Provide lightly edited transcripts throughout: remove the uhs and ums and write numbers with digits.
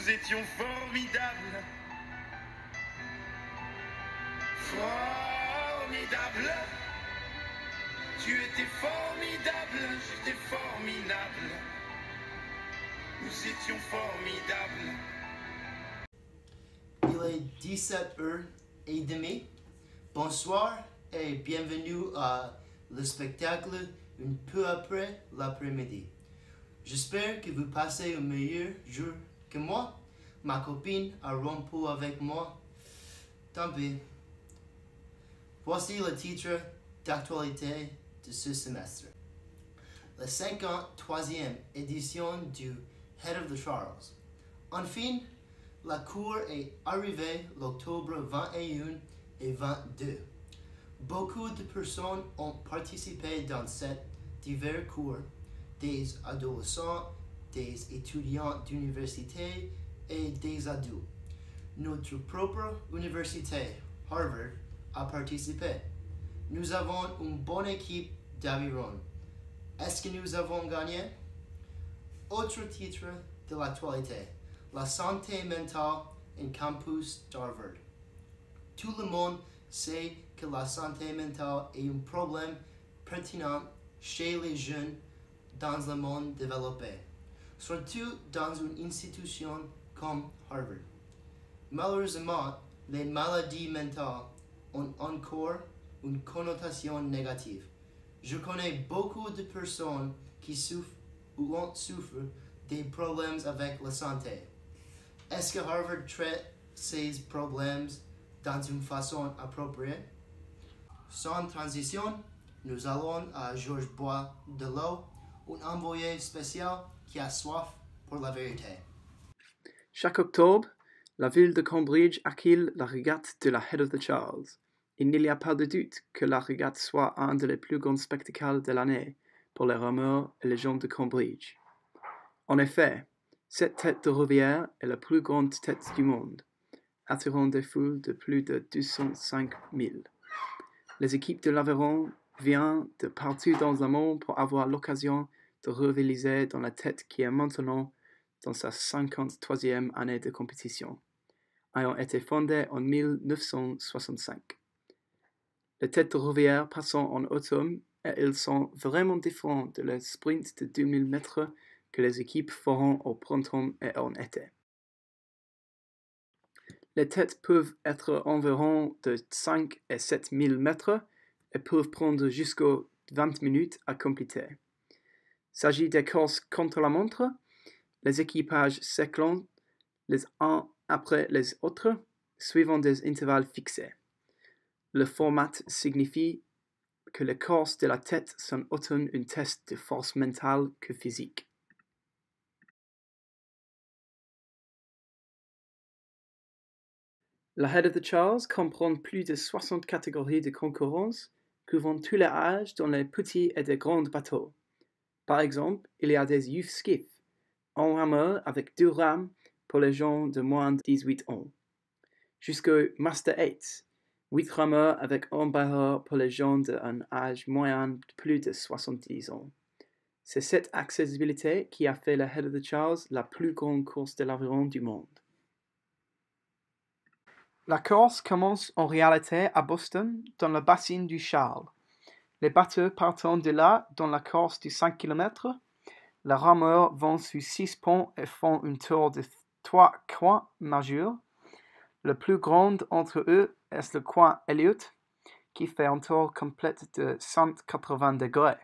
Nous étions formidables. Formidable. Tu étais formidable, j'étais formidable. Nous étions formidables. Il est 17h30. Bonsoir et bienvenue à le spectacle un peu après l'après-midi. J'espère que vous passez un meilleur jour que moi. Ma copine a rompu avec moi. Tant pis. Voici le titre d'actualité de ce semestre. La 53e édition du Head of the Charles. Enfin, la cour est arrivée l'octobre 21 et 22. Beaucoup de personnes ont participé dans cette divers cours, des adolescents, des étudiants d'université et des adultes. Notre propre université, Harvard, a participé. Nous avons une bonne équipe d'avirons. Est-ce que nous avons gagné? Autre titre de l'actualité, la santé mentale en campus d'Harvard. Tout le monde sait que la santé mentale est un problème pertinent chez les jeunes dans le monde développé, surtout dans une institution comme Harvard. Malheureusement, les maladies mentales ont encore une connotation négative. Je connais beaucoup de personnes qui souffrent ou ont souffert des problèmes avec la santé. Est-ce que Harvard traite ces problèmes dans une façon appropriée? Sans transition, nous allons à Georges Bois de l'eau, un envoyé spécial qui a soif pour la vérité. Chaque octobre, la ville de Cambridge accueille la régate de la Head of the Charles. Il n'y a pas de doute que la régate soit un des plus grands spectacles de l'année pour les rameurs et les gens de Cambridge. En effet, cette tête de rivière est la plus grande tête du monde, attirant des foules de plus de 205 000. Les équipes de l'Aveyron viennent de partout dans le monde pour avoir l'occasion de rivaliser dans la tête qui est maintenant dans sa 53e année de compétition, ayant été fondée en 1965. Les têtes de rivière passant en automne et ils sont vraiment différents de les sprints de 2000 mètres que les équipes feront au printemps et en été. Les têtes peuvent être environ de 5 et 7 000 mètres et peuvent prendre jusqu'à 20 minutes à compléter. Il s'agit des courses contre la montre. Les équipages s'éclatent les uns après les autres, suivant des intervalles fixés. Le format signifie que les courses de la tête sont autant un test de force mentale que physique. La Head of the Charles comprend plus de 60 catégories de concurrence, couvrant tous les âges dans les petits et des grands bateaux. Par exemple, il y a des youth skiffs, un rameur avec 2 rames pour les gens de moins de 18 ans, jusqu'au Master 8, 8 rameurs avec un barreur pour les gens d'un âge moyen de plus de 70 ans. C'est cette accessibilité qui a fait la Head of the Charles la plus grande course de l'aviron du monde. La course commence en réalité à Boston, dans le bassin du Charles. Les bateaux partant de là dans la course de 5 km, les rameurs vont sur 6 ponts et font un tour de 3 coins majeurs. Le plus grand entre eux est le coin Elliott, qui fait un tour complet de 180 degrés.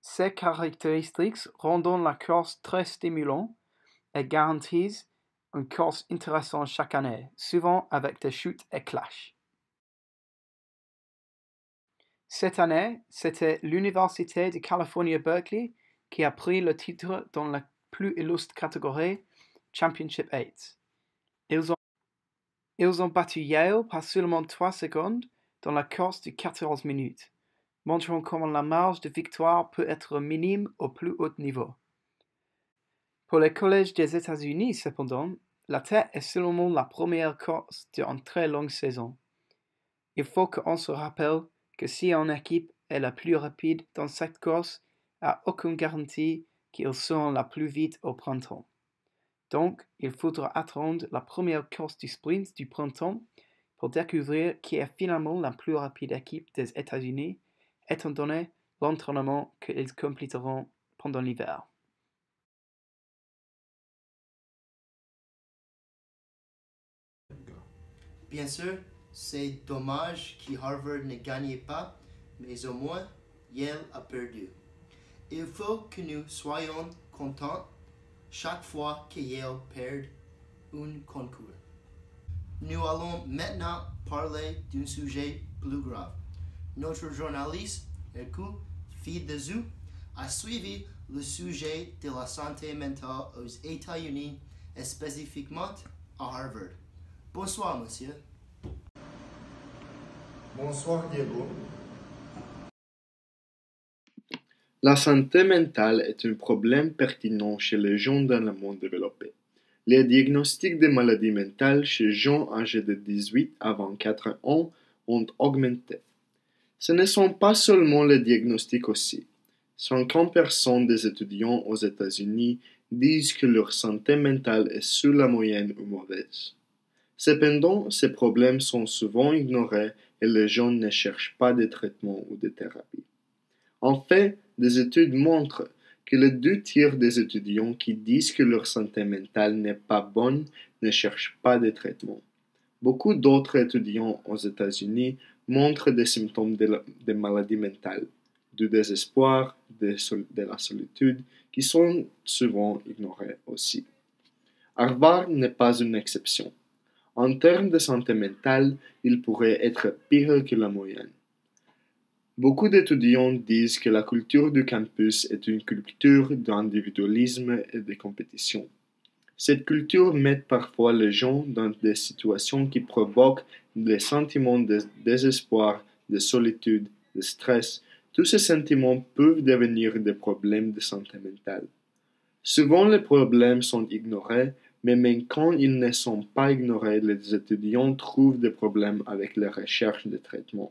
Ces caractéristiques rendent la course très stimulante et garantissent une course intéressante chaque année, souvent avec des chutes et clashs. Cette année, c'était l'Université de Californie à Berkeley qui a pris le titre dans la plus illustre catégorie Championship 8. Ils ont battu Yale par seulement 3 secondes dans la course de 14 minutes, montrant comment la marge de victoire peut être minime au plus haut niveau. Pour les collèges des États-Unis, cependant, la tête est seulement la première course d'une très longue saison. Il faut qu'on se rappelle que si une équipe est la plus rapide dans cette course, a aucune garantie qu'ils seront la plus vite au printemps. Donc, il faudra attendre la première course du sprint du printemps pour découvrir qui est finalement la plus rapide équipe des États-Unis, étant donné l'entraînement qu'ils compléteront pendant l'hiver. Bien sûr, c'est dommage que Harvard ne gagne pas, mais au moins, Yale a perdu. Il faut que nous soyons contents chaque fois que Yale perd un concours. Nous allons maintenant parler d'un sujet plus grave. Notre journaliste, Hercule Fidezu, a suivi le sujet de la santé mentale aux États-Unis et spécifiquement à Harvard. Bonsoir, monsieur. Bonsoir, Diego. La santé mentale est un problème pertinent chez les gens dans le monde développé. Les diagnostics de maladies mentales chez gens âgés de 18 à 24 ans ont augmenté. Ce ne sont pas seulement les diagnostics aussi. 50% des étudiants aux États-Unis disent que leur santé mentale est sous la moyenne ou mauvaise. Cependant, ces problèmes sont souvent ignorés et les gens ne cherchent pas de traitement ou de thérapie. En fait, des études montrent que les 2 tiers des étudiants qui disent que leur santé mentale n'est pas bonne ne cherchent pas de traitement. Beaucoup d'autres étudiants aux États-Unis montrent des symptômes de maladie mentale, du désespoir, de la solitude, qui sont souvent ignorés aussi. Harvard n'est pas une exception. En termes de santé mentale, il pourrait être pire que la moyenne. Beaucoup d'étudiants disent que la culture du campus est une culture d'individualisme et de compétition. Cette culture met parfois les gens dans des situations qui provoquent des sentiments de désespoir, de solitude, de stress. Tous ces sentiments peuvent devenir des problèmes de santé mentale. Souvent, les problèmes sont ignorés, mais même quand ils ne sont pas ignorés, les étudiants trouvent des problèmes avec les recherches de traitement.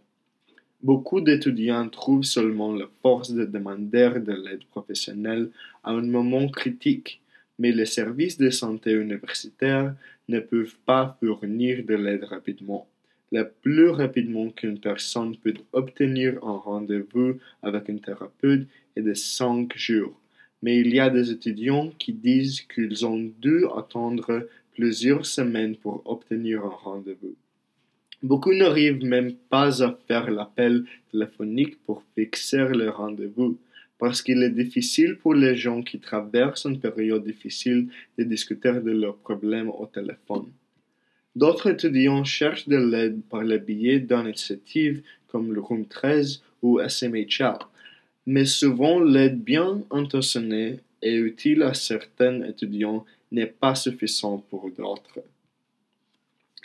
Beaucoup d'étudiants trouvent seulement la force de demander de l'aide professionnelle à un moment critique, mais les services de santé universitaires ne peuvent pas fournir de l'aide rapidement. Le plus rapidement qu'une personne peut obtenir un rendez-vous avec un thérapeute est de 5 jours. Mais il y a des étudiants qui disent qu'ils ont dû attendre plusieurs semaines pour obtenir un rendez-vous. Beaucoup n'arrivent même pas à faire l'appel téléphonique pour fixer le rendez-vous, parce qu'il est difficile pour les gens qui traversent une période difficile de discuter de leurs problèmes au téléphone. D'autres étudiants cherchent de l'aide par le biais d'initiatives comme le Room 13 ou SMHL, mais souvent l'aide bien intentionnée et utile à certains étudiants n'est pas suffisante pour d'autres.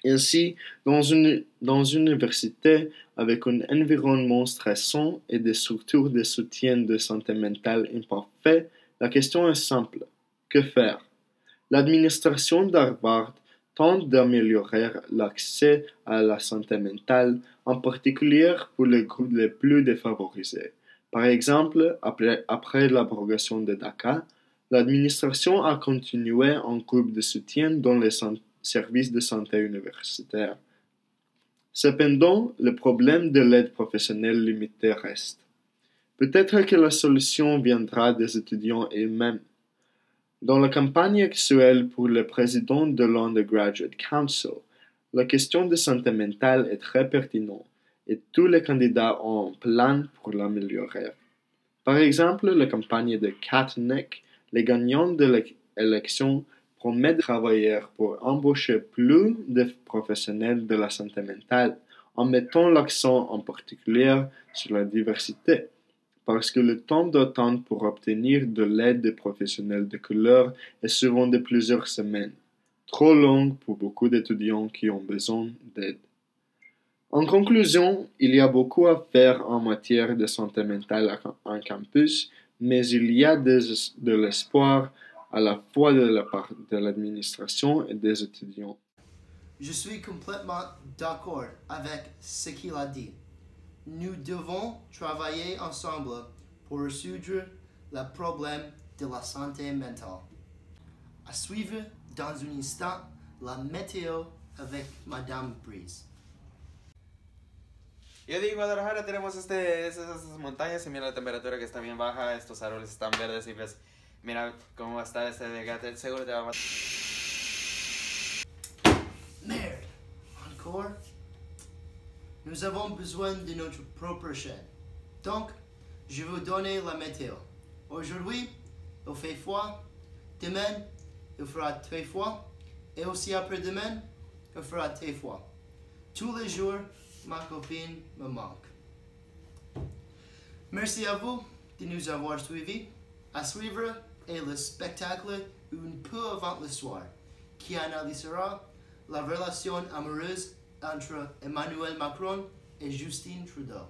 Ainsi, dans une université avec un environnement stressant et des structures de soutien de santé mentale imparfaites, la question est simple. Que faire? L'administration d'Harvard tente d'améliorer l'accès à la santé mentale, en particulier pour les groupes les plus défavorisés. Par exemple, après l'abrogation de DACA, l'administration a continué un groupe de soutien dans les services de santé universitaire. Cependant, le problème de l'aide professionnelle limitée reste. Peut-être que la solution viendra des étudiants eux-mêmes. Dans la campagne actuelle pour le président de l'Undergraduate Council, la question de santé mentale est très pertinente et tous les candidats ont un plan pour l'améliorer. Par exemple, la campagne de Katnick, les gagnants de l'élection promet de travailler pour embaucher plus de professionnels de la santé mentale, en mettant l'accent en particulier sur la diversité, parce que le temps d'attente pour obtenir de l'aide des professionnels de couleur est souvent de plusieurs semaines, trop long pour beaucoup d'étudiants qui ont besoin d'aide. En conclusion, il y a beaucoup à faire en matière de santé mentale en campus, mais il y a de l'espoir à la fois de la part de l'administration et des étudiants. Je suis complètement d'accord avec ce qu'il a dit. Nous devons travailler ensemble pour résoudre le problème de la santé mentale. À suivre dans un instant la météo avec Madame Breeze. Yo digo, en Guadalajara tenemos esas montañas y mira la temperatura que está bien baja, estos árboles están verdes y ves, mira cómo va a estar este de seguro te va a matar. Merde! Encore? Nous avons besoin de notre propre chaîne. Donc, je vais vous donner la météo. Aujourd'hui, il fait froid. Demain, il fera très froid. Et aussi après-demain, il fera très froid. Tous les jours, ma copine me manque. Merci à vous de nous avoir suivis. À suivre est le spectacle Un peu avant le soir, qui analysera la relation amoureuse entre Emmanuel Macron et Justin Trudeau.